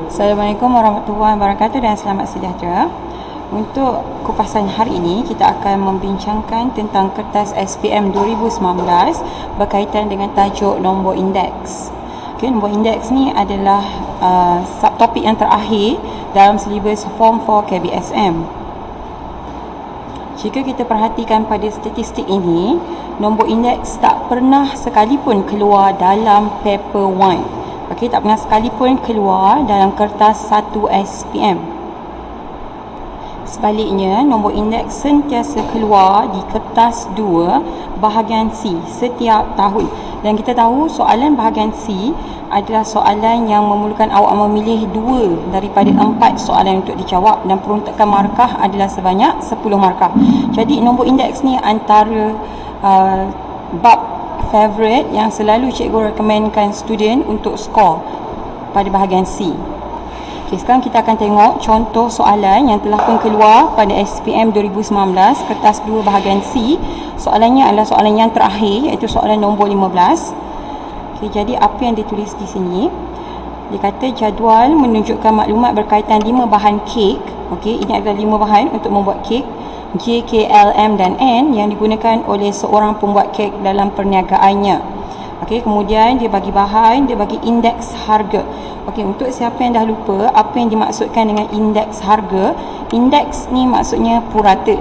Assalamualaikum warahmatullahi wabarakatuh dan selamat sejahtera. Untuk kupasan hari ini, kita akan membincangkan tentang kertas SPM 2019 berkaitan dengan tajuk nombor indeks. Okay, nombor indeks ni adalah subtopik yang terakhir dalam silibus Form 4 KBSM. Jika kita perhatikan pada statistik ini, nombor indeks tak pernah sekalipun keluar dalam paper 1. Okey, tak pernah sekalipun keluar dalam kertas 1 SPM. Sebaliknya, nombor indeks sentiasa keluar di kertas 2 bahagian C setiap tahun. Dan kita tahu soalan bahagian C adalah soalan yang memerlukan awak memilih 2 daripada 4 soalan untuk dijawab, dan peruntukan markah adalah sebanyak 10 markah. Jadi nombor indeks ni antara bab favorite yang selalu cikgu recommendkan student untuk skor pada bahagian C. Okay, sekarang kita akan tengok contoh soalan yang telah pun keluar pada SPM 2019 kertas 2 bahagian C. Soalannya adalah soalan yang terakhir, iaitu soalan nombor 15. Okay, jadi apa yang ditulis di sini? Dia kata jadual menunjukkan maklumat berkaitan 5 bahan kek. Okay, ini adalah 5 bahan untuk membuat kek J, K, L, M dan N yang digunakan oleh seorang pembuat kek dalam perniagaannya. Okey, kemudian dia bagi bahan, dia bagi indeks harga. Okey, untuk siapa yang dah lupa apa yang dimaksudkan dengan indeks harga, indeks ni maksudnya purata.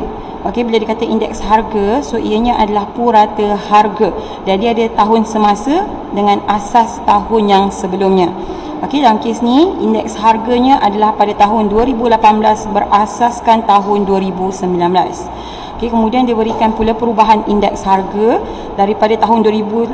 Okey, bila dikata indeks harga, so ianya adalah purata harga. Jadi ada tahun semasa dengan asas tahun yang sebelumnya. Okey, dalam kes ni indeks harganya adalah pada tahun 2018 berasaskan tahun 2019. Okey, kemudian dia berikan pula perubahan indeks harga daripada tahun 2018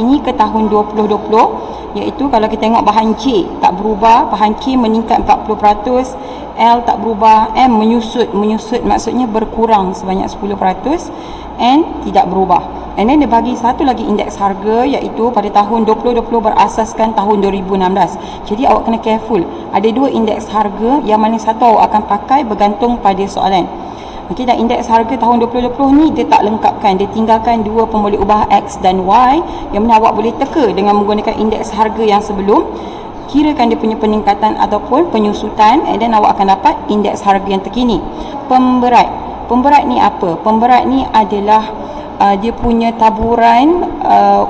ini ke tahun 2020, iaitu kalau kita tengok bahan J tak berubah, bahan K meningkat 40%, L tak berubah, M menyusut maksudnya berkurang sebanyak 10%, N tidak berubah. And then dia bagi satu lagi indeks harga, iaitu pada tahun 2020 berasaskan tahun 2016. Jadi awak kena careful. Ada 2 indeks harga, yang mana satu awak akan pakai bergantung pada soalan. Okey, dan indeks harga tahun 2020 ni dia tak lengkapkan. Dia tinggalkan 2 pemboleh ubah X dan Y, yang mana awak boleh teka dengan menggunakan indeks harga yang sebelum, kirakan dia punya peningkatan ataupun penyusutan, and then awak akan dapat indeks harga yang terkini. Pemberat ni apa? Pemberat ni adalah dia punya taburan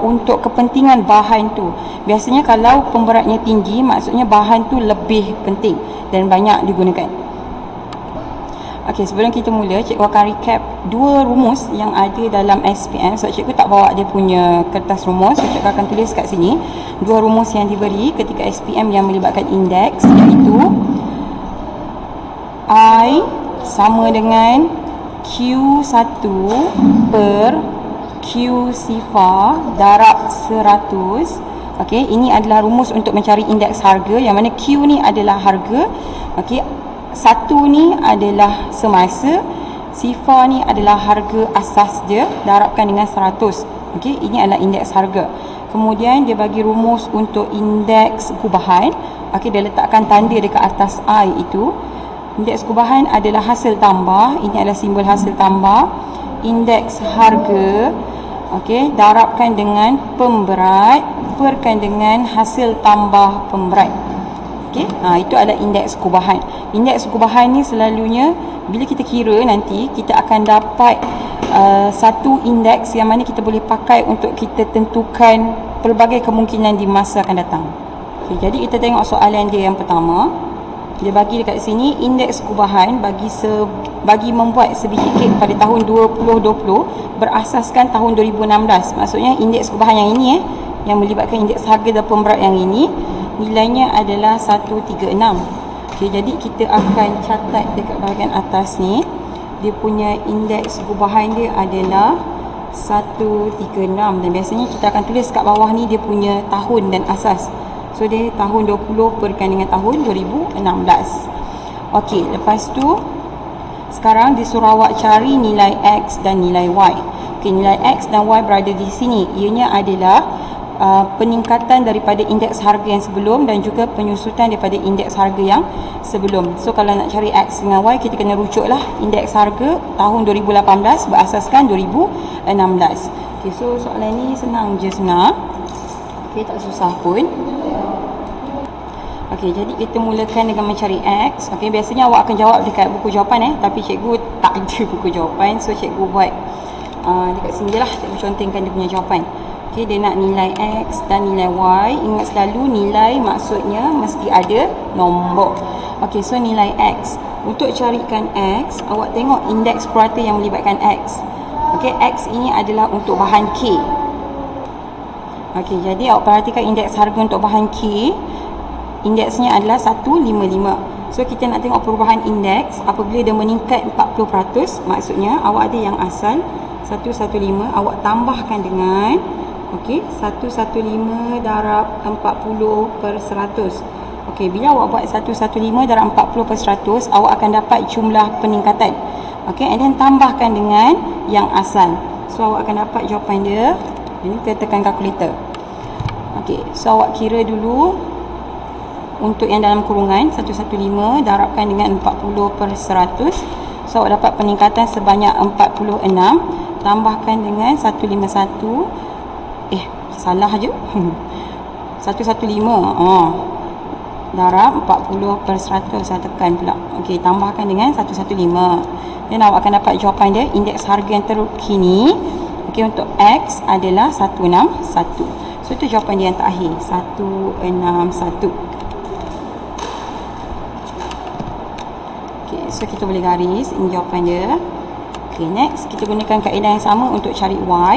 untuk kepentingan bahan tu. Biasanya kalau pemberatnya tinggi, maksudnya bahan tu lebih penting dan banyak digunakan. Okey, sebelum kita mula, cikgu akan recap 2 rumus yang ada dalam SPM. So cikgu tak bawa dia punya kertas rumus, so cikgu akan tulis kat sini 2 rumus yang diberi ketika SPM yang melibatkan indeks, iaitu I sama dengan Q1 per Q sifar darab 100. Okey, ini adalah rumus untuk mencari indeks harga, yang mana Q ni adalah harga. Okey, 1 ni adalah semasa, sifar ni adalah harga asas dia, darabkan dengan 100. Okey, ini adalah indeks harga. Kemudian dia bagi rumus untuk indeks gubahan. Okey, dia letakkan tanda dekat atas I itu. Indeks gubahan adalah hasil tambah. Ini adalah simbol hasil tambah. Indeks harga, okey, darabkan dengan pemberat, perkan dengan hasil tambah pemberat. Okey, itu adalah indeks gubahan. Indeks gubahan ni selalunya bila kita kira nanti, kita akan dapat satu indeks yang mana kita boleh pakai untuk kita tentukan pelbagai kemungkinan di masa akan datang. Okey, jadi kita tengok soalan dia yang pertama. Dia bagi dekat sini indeks gubahan bagi membuat sebiji kek pada tahun 2020 berasaskan tahun 2016. Maksudnya indeks gubahan yang ini yang melibatkan indeks harga dan pemberat yang ini, nilainya adalah 136. Okey, jadi kita akan catat dekat bahagian atas ni, dia punya indeks gubahan dia adalah 136, dan biasanya kita akan tulis kat bawah ni dia punya tahun dan asas. So dia tahun 20 perkan dengan tahun 2016. Okey, lepas tu sekarang disuruh awak cari nilai X dan nilai Y. Okey, nilai X dan Y berada di sini. Ianya adalah peningkatan daripada indeks harga yang sebelum dan juga penyusutan daripada indeks harga yang sebelum. So kalau nak cari X dengan Y, kita kena rujuklah indeks harga tahun 2018 berasaskan 2016. Okey, so soalan ni senang je sebenarnya. Okey, tak susah pun. Okey, jadi kita mulakan dengan mencari X. Okey, biasanya awak akan jawab dekat buku jawapan tapi cikgu tak ada buku jawapan, so cikgu buat dekat sini je lah. Cikgu contohkan dia punya jawapan. Okey, dia nak nilai X dan nilai Y. Ingat selalu nilai maksudnya mesti ada nombor. Okey, so nilai X. Untuk carikan X, awak tengok indeks purata yang melibatkan X. Okey, X ini adalah untuk bahan K. Okey, jadi awak perhatikan indeks harga untuk bahan K. Indeksnya adalah 155. So kita nak tengok perubahan indeks apabila dia meningkat 40%, maksudnya awak ada yang asal 115, awak tambahkan dengan okey 115 darab 40%. Okey, bila awak buat 115 darab 40%, awak akan dapat jumlah peningkatan. Okey, and then tambahkan dengan yang asal. So awak akan dapat jawapan dia. Ini kita tekan kalkulator. Okey, so awak kira dulu untuk yang dalam kurungan 115 darabkan dengan 40%. So awak dapat peningkatan sebanyak 46. Tambahkan dengan 151. Salah je. 115 darab 40%. Saya tekan pula. Okey, tambahkan dengan 115. Dan awak akan dapat jawapan dia. Indeks harga yang terkini okey untuk X adalah 161. So itu jawapan dia yang terakhir, 161. So kita boleh garis, ini jawapan dia. Okay, next kita gunakan kaedah yang sama untuk cari Y.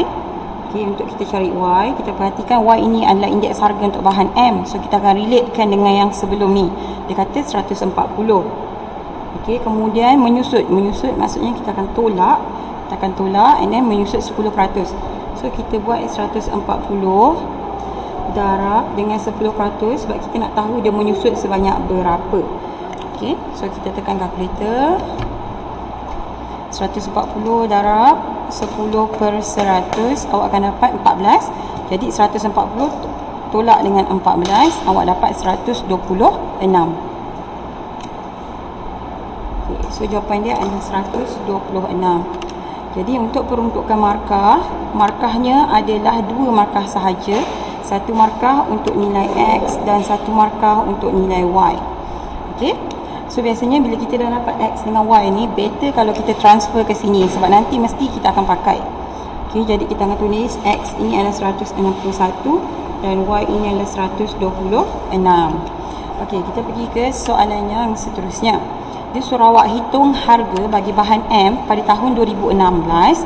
Okay, untuk kita cari Y, kita perhatikan Y ini adalah indeks harga untuk bahan M. So kita akan relatekan dengan yang sebelum ni. Dia kata 140. Okay, kemudian menyusut. Menyusut maksudnya kita akan tolak. Kita akan tolak and then menyusut 10%. So kita buat 140 darab dengan 10% sebab kita nak tahu dia menyusut sebanyak berapa. Okey, so kita tekan kalkulator. 140 darab 10%, awak akan dapat 14. Jadi 140 tolak dengan 14, awak dapat 126. Okey, so jawapan dia adalah 126. Jadi untuk peruntukan markah, markahnya adalah 2 markah sahaja. Satu markah untuk nilai X dan satu markah untuk nilai Y. Okey. So biasanya bila kita dah dapat X dengan Y ni, better kalau kita transfer ke sini sebab nanti mesti kita akan pakai. Okey, jadi kita akan tulis X ini adalah 161 dan Y ini adalah 126. Okey, kita pergi ke soalan yang seterusnya. Dia suruh awak hitung harga bagi bahan M pada tahun 2016.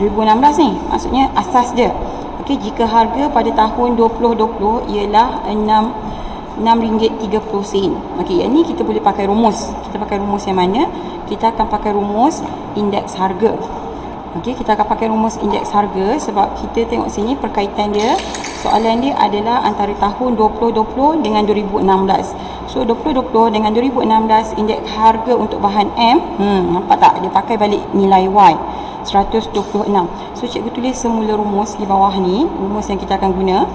2016 ni maksudnya asas dia. Okey, jika harga pada tahun 2020 ialah RM6.30. Okey, yang ni kita boleh pakai rumus. Kita pakai rumus yang mana? Kita akan pakai rumus indeks harga. Okey, kita akan pakai rumus indeks harga sebab kita tengok sini perkaitan dia. Soalan dia adalah antara tahun 2020 dengan 2016. So 2020 dengan 2016 indeks harga untuk bahan M, nampak tak? Dia pakai balik nilai Y 126. So cikgu tulis semula rumus di bawah ni, rumus yang kita akan guna.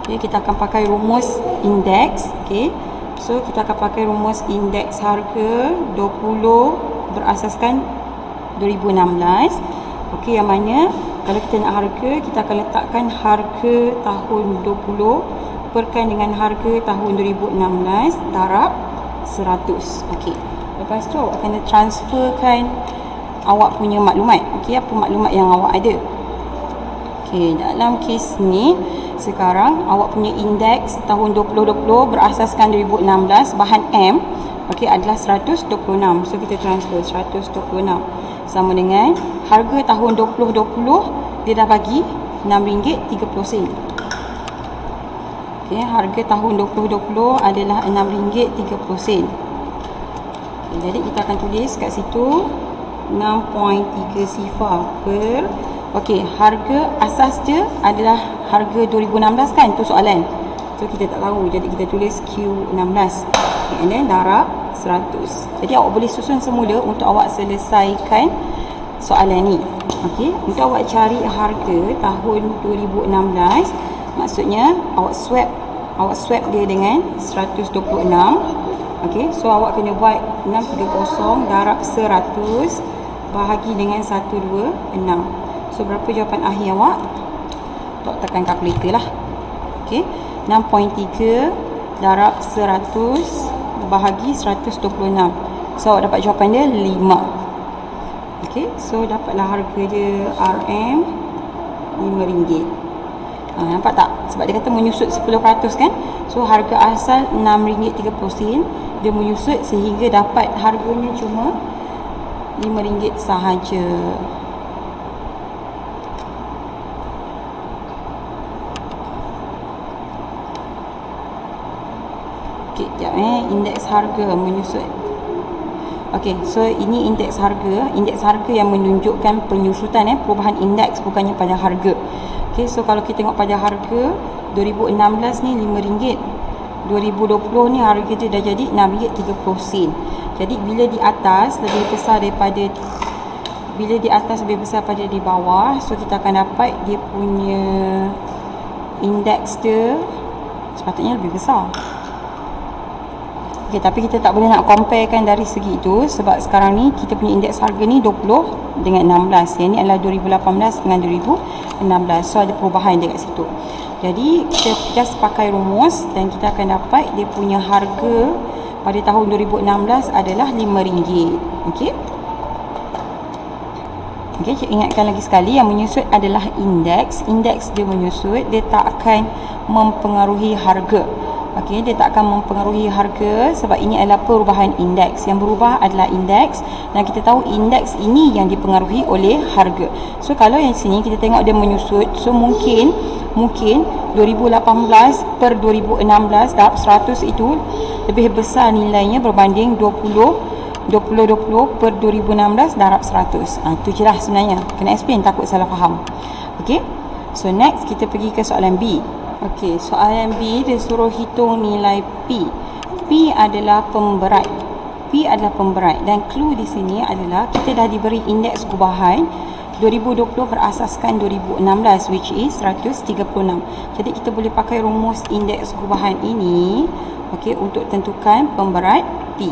Okay, kita akan pakai rumus indeks. Okay, so kita akan pakai rumus indeks harga 20 berasaskan 2016. Okay, yang mana kalau kita nak harga, kita akan letakkan harga tahun 20 perkan dengan harga tahun 2016 darab 100. Okay, lepas tu awak akan transferkan awak punya maklumat. Okay, apa maklumat yang awak ada. Okay, dalam kes ni sekarang awak punya indeks tahun 2020 berasaskan 2016 bahan M, okey, adalah 126. So kita transfer 126 sama dengan harga tahun 2020 dia dah bagi RM6.30. Okey, harga tahun 2020 adalah RM6.30. Okay, jadi kita akan tulis kat situ 6.3 sifar per. Okey, harga asas dia adalah harga 2016 kan? Tu soalan. So kita tak tahu. Jadi kita tulis Q16. Okay, and then darab 100. Jadi awak boleh susun semula untuk awak selesaikan soalan ni. Okey, untuk awak cari harga tahun 2016, maksudnya awak swap dia dengan 126. Okey, so awak kena buat 630 darab 100 bahagi dengan 126. So berapa jawapan akhir awak? Tak tekan kalkulator lah. Okey, 6.3 darab 100 bahagi 126. So awak dapat jawapan dia 5. Okey, so dapatlah harga dia RM RM5. Nampak tak? Sebab dia kata menyusut 10% kan. So harga asal RM6.30. Dia menyusut sehingga dapat harganya cuma RM5 sahaja. Okey, sekejap indeks harga menyusut. Okey, so ini indeks harga. Indeks harga yang menunjukkan penyusutan perubahan indeks, bukannya pada harga. Okey, so kalau kita tengok pada harga 2016 ni RM5. 2020 ni harga dia dah jadi RM6.30. Jadi bila di atas lebih besar daripada pada di bawah, so kita akan dapat dia punya indeks dia sepatutnya lebih besar. Okay, tapi kita tak boleh nak comparekan dari segi itu, sebab sekarang ni kita punya indeks harga ni 20 dengan 16. Yang ni adalah 2018 dengan 2016. So ada perubahan dekat situ. Jadi kita just pakai rumus dan kita akan dapat dia punya harga pada tahun 2016 adalah RM5. Okey. Okey, saya ingatkan lagi sekali, yang menyusut adalah indeks. Indeks dia menyusut, dia tak akan mempengaruhi harga. Okey, dia tak akan mempengaruhi harga sebab ini adalah perubahan indeks. Yang berubah adalah indeks, dan kita tahu indeks ini yang dipengaruhi oleh harga. So kalau yang sini kita tengok dia menyusut, so mungkin 2018 per 2016 darab 100 itu lebih besar nilainya berbanding 20 per 2016 darab 100. Itu je lah sebenarnya. Kena explain, takut salah faham. Okey, so next kita pergi ke soalan B. Okey, soalan B dia suruh hitung nilai P. P adalah pemberat. P adalah pemberat, dan clue di sini adalah kita dah diberi indeks gubahan 2020 berasaskan 2016, which is 136. Jadi kita boleh pakai rumus indeks gubahan ini, okey, untuk tentukan pemberat P.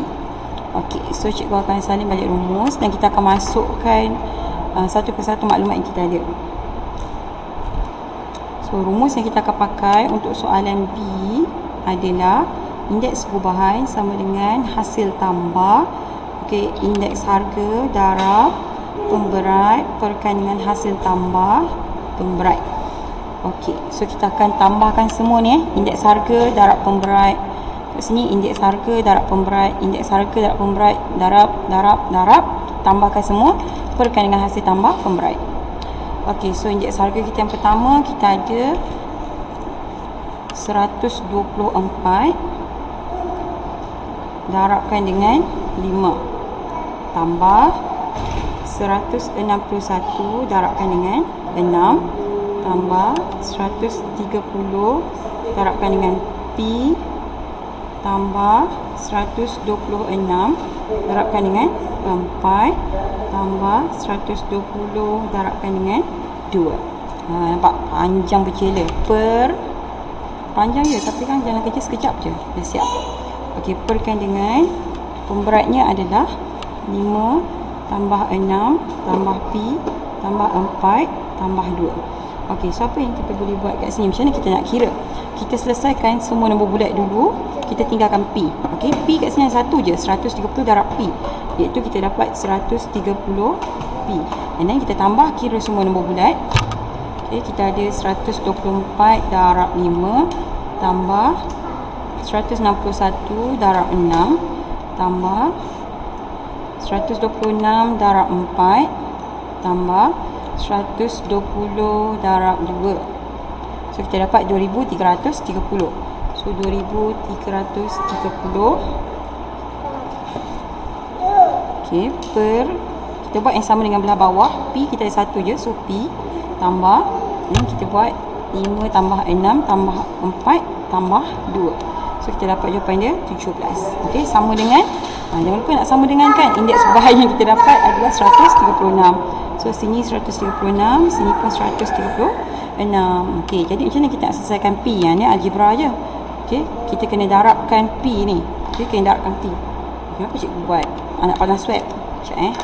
Okey, so cikgu akan salin balik rumus dan kita akan masukkan satu persatu maklumat yang kita ada. So rumus yang kita akan pakai untuk soalan B adalah indeks gubahan sama dengan hasil tambah. Okey, indeks harga darab pemberat perkan dengan hasil tambah pemberat. Okey, so kita akan tambahkan semua ni, indeks harga darab pemberat. Kat sini indeks harga darab pemberat, indeks harga darab pemberat, darab, tambahkan semua perkan dengan hasil tambah pemberat. Okey, so indeks harga kita yang pertama kita ada 124 darabkan dengan 5 tambah 161 darabkan dengan 6 tambah 130 darabkan dengan P tambah 126 darabkan dengan 4 tambah 120 darabkan dengan 2. Nampak panjang bercela. Panjang je, tapi kan jalan kerja sekejap je dah siap. Okey, perkan dengan pemberatnya adalah 5 tambah 6 tambah P tambah 4 tambah 2. Okey, so apa yang kita boleh buat kat sini? Macam mana kita nak kira? Kita selesaikan semua nombor bulat dulu, kita tinggalkan P. Okey, P kat sini satu je, 130 darab P, iaitu kita dapat 130 P. And then kita tambah kira semua nombor bulat. Okey, kita ada 124 darab 5 tambah 161 darab 6 tambah 126 darab 4 tambah 120 darab 2. So kita dapat 2330. So 2330. Okey, per kita buat yang sama dengan belah bawah. P kita ada satu je, so P tambah, ni kita buat 5 tambah 6 tambah 4 tambah 2. So kita dapat jawapan dia 17. Okey, sama dengan jangan lupa nak sama dengan kan indeks gubahan yang kita dapat adalah 136. So sini 136, sini pun 136. Okey, jadi macam mana kita nak selesaikan P? Ni algebra je. Okey, kita kena darabkan P ni. Okey, kena darabkan P. Kenapa cikgu buat anak panas swab? Sekejap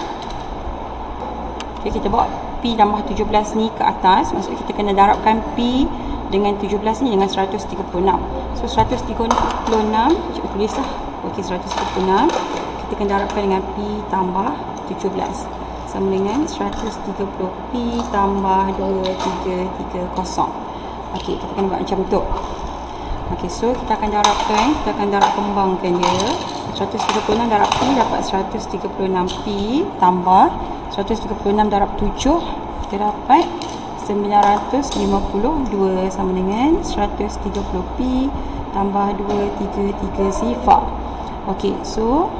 Okey, kita bawa P tambah 17 ni ke atas. Maksudnya kita kena darabkan P dengan 17 ni dengan 136. So 136, cikgu tulis lah. Okey, 136 kita akan darabkan dengan P tambah 17 sama dengan 130 P tambah 2330. Okey, kita akan buat macam tu. Okey, so kita akan darab kembangkan dia. 136 darab P dapat 136 P tambah 136 darab 7 kita dapat 952 sama dengan 130 P tambah 233 sifar. Okey, so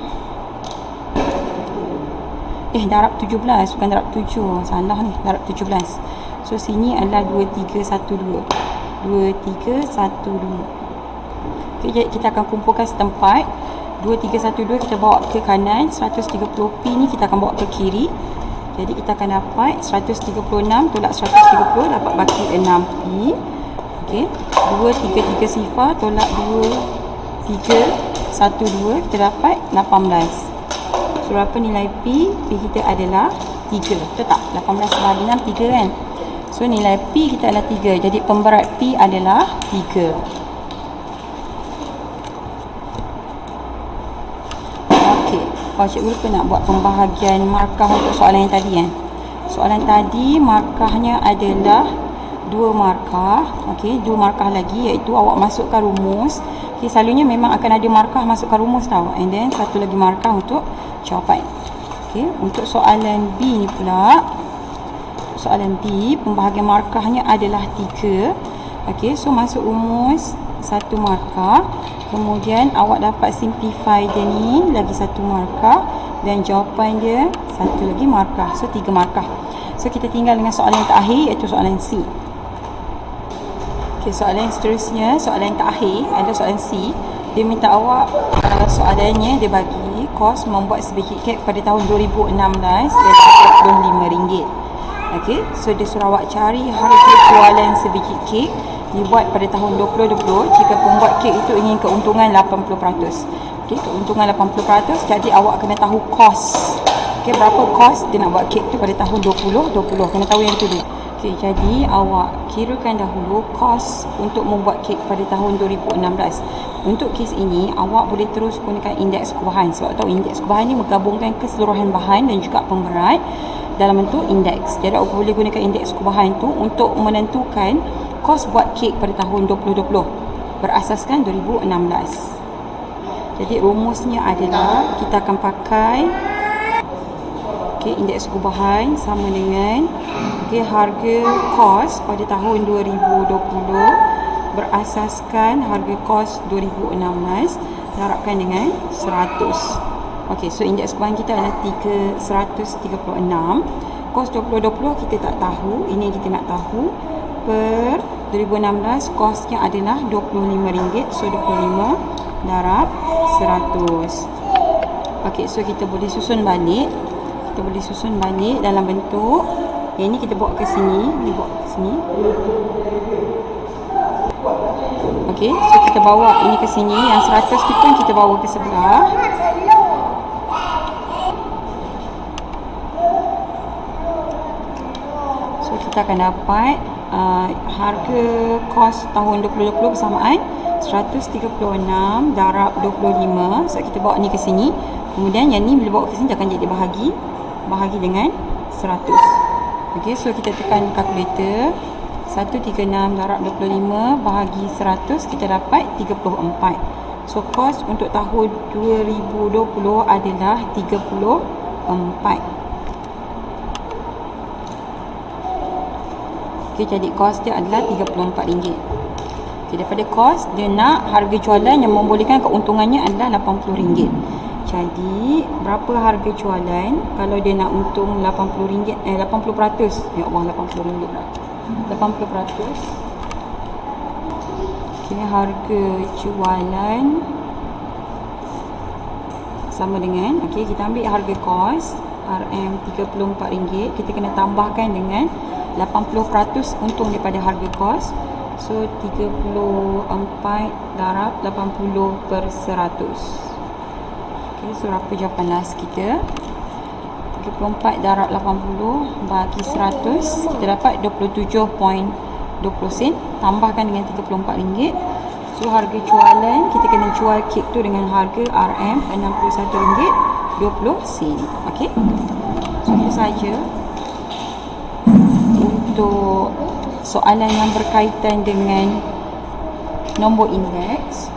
darab 17 bukan darab 7. Salah ni, darab 17. So sini adalah 2312. 2312. Okey, jadi kita akan kumpulkan setempat. 2312 kita bawa ke kanan, 130 P ni kita akan bawa ke kiri. Jadi kita akan dapat 136 tolak 130 dapat baki 6 P. Okey, 233 sifar tolak 2312 kita dapat 18. So berapa nilai P? P kita adalah 3. Betul tak? 18 bahagi 6 3 kan? So nilai P kita adalah 3. Jadi pemberat P adalah 3. Okey. Cikgu lupa nak buat pembahagian markah untuk soalan yang tadi kan? Soalan tadi markahnya adalah 2 markah. Okey, 2 markah lagi iaitu awak masukkan rumus. Okey, selalunya memang akan ada markah masukkan rumus tau. And then satu lagi markah untuk jawapan. Okey, untuk soalan B ni pula. Soalan B, pembahagian markahnya adalah 3. Okey, so masuk rumus 1 markah. Kemudian awak dapat simplify dia ni lagi 1 markah. Dan jawapan dia satu lagi markah. So 3 markah. So kita tinggal dengan soalan yang terakhir iaitu soalan C. Okey, soalan yang seterusnya, soalan yang terakhir adalah soalan C. Dia minta awak, soalannya dia bagi kos membuat sebiji kek pada tahun 2016 dan RM25. Okey, so dia suruh awak cari harga jualan sebiji kek dibuat pada tahun 2020 jika pembuat kek itu ingin keuntungan 80%. Okey, keuntungan 80%, jadi awak kena tahu kos. Okey, berapa kos dia nak buat kek tu pada tahun 2020. Kena tahu yang tu dulu. Okey, jadi awak kirakan dahulu kos untuk membuat kek pada tahun 2016. Untuk kes ini, awak boleh terus gunakan indeks kubahan. Sebab tahu indeks kubahan ni menggabungkan keseluruhan bahan dan juga pemberat dalam bentuk indeks. Jadi awak boleh gunakan indeks kubahan tu untuk menentukan kos buat kek pada tahun 2020 berasaskan 2016. Jadi rumusnya adalah kita akan pakai indeks kubahan sama dengan harga kos pada tahun 2020 berasaskan harga kos 2016 darabkan dengan 100. Okey, so indeks kubahan kita adalah 136. Kos 2020 kita tak tahu, ini kita nak tahu. Per 2016 kosnya adalah RM25. So 25 darab 100. Okey, so kita boleh susun balik. Kita boleh susun balik dalam bentuk yang ini kita bawa ke sini, ni bawa ke sini. Okey, so kita bawa ini ke sini, yang 100 tu pun kita bawa ke sebelah. So kita akan dapat harga kos tahun 2020 bersamaan 136 darab 25. So kita bawa ni ke sini. Kemudian yang ni bila bawa ke sini akan jadi bahagi dengan 100. Okey, so kita tekan kalkulator. 136 darab 25 bahagi 100 kita dapat 34. So kos untuk tahun 2020 adalah 34. Okey, jadi kos dia adalah RM34. Okey, daripada kos dia nak harga jualan yang membolehkan keuntungannya adalah RM80. Jadi berapa harga jualan kalau dia nak untung RM80? 80%. Ya Allah, RM80 lah. 80%. Okey, harga jualan sama dengan, okey, kita ambil harga kos RM34. Kita kena tambahkan dengan 80% untung daripada harga kos. So 34 darab 80%. Okey, so berapa jawapan last kita? 34 darab 80 bagi 100 kita dapat 27.20 sen. Tambahkan dengan RM34. So harga jualan kita kena jual kek tu dengan harga RM61.20. Okey. So itu saja untuk soalan yang berkaitan dengan nombor indeks.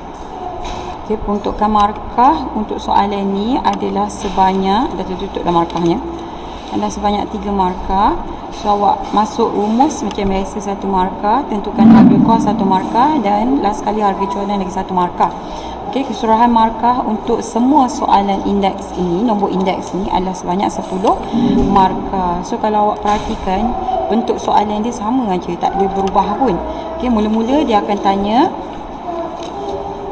Okay, peruntukan markah untuk soalan ni adalah sebanyak, dah tertutup dah markahnya, adalah sebanyak 3 markah. So awak masuk rumus macam biasa 1 markah, tentukan harga kos 1 markah, dan last kali harga jualan lagi 1 markah. Okay, keseluruhan markah untuk semua soalan indeks ini, nombor indeks ni adalah sebanyak 10 markah. So kalau awak perhatikan, bentuk soalan dia sama aja, tak ada berubah pun. Okay, mula-mula dia akan tanya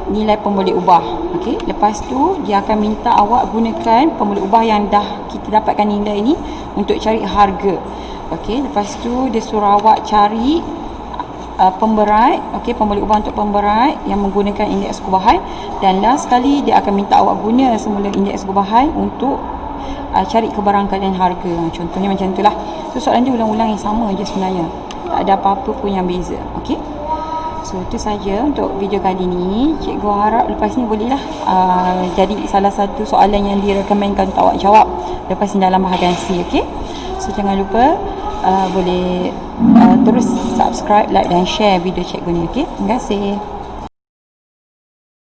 nilai pemboleh ubah. Okey, lepas tu dia akan minta awak gunakan pemboleh ubah yang dah kita dapatkan nilai ni untuk cari harga. Okey, lepas tu dia suruh awak cari pemberat, okey, pemboleh ubah untuk pemberat yang menggunakan indeks gubahan, dan last sekali dia akan minta awak guna semula indeks gubahan untuk cari kebarangkalian harga. Contohnya macam itulah. So soalan dia ulang-ulang yang sama je sebenarnya. Tak ada apa-apa pun yang beza. Okey. So itu saja untuk video kali ni. Cikgu harap lepas ni bolehlah jadi salah satu soalan yang direkomendkan untuk awak jawab lepas ni dalam bahagian C. Okay? So jangan lupa boleh terus subscribe, like dan share video cikgu ni. Okay? Terima kasih.